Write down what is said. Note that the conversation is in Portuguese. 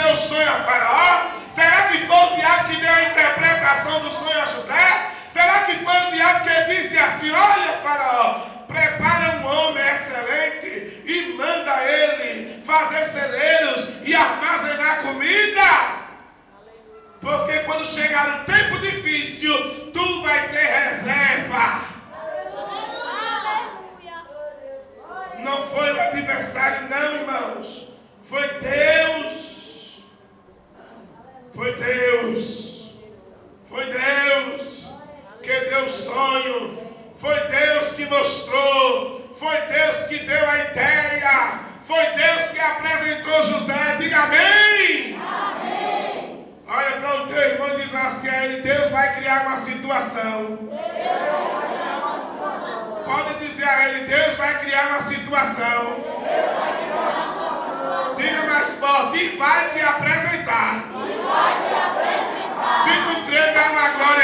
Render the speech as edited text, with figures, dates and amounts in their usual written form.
deu o sonho a Faraó? Será que foi o diabo que deu a interpretação do sonho a José? Será que foi o diabo que disse assim: olha, Faraó, prepara um homem excelente e manda ele fazer celeiros e armazenar comida? Porque quando chegar um tempo difícil, tu vai ter reserva. Não foi o adversário, não, irmãos. Foi Deus. Foi Deus. Foi Deus que deu o sonho. Foi Deus que mostrou. Foi Deus que deu a ideia. Foi Deus que apresentou José. Diga amém. Amém. Olha para o teu irmão e diz assim a ele: Deus vai criar uma situação. Pode dizer a ele: Deus vai criar uma situação. Diga mais forte: e vai te apresentar. Se tu crer, dá uma glória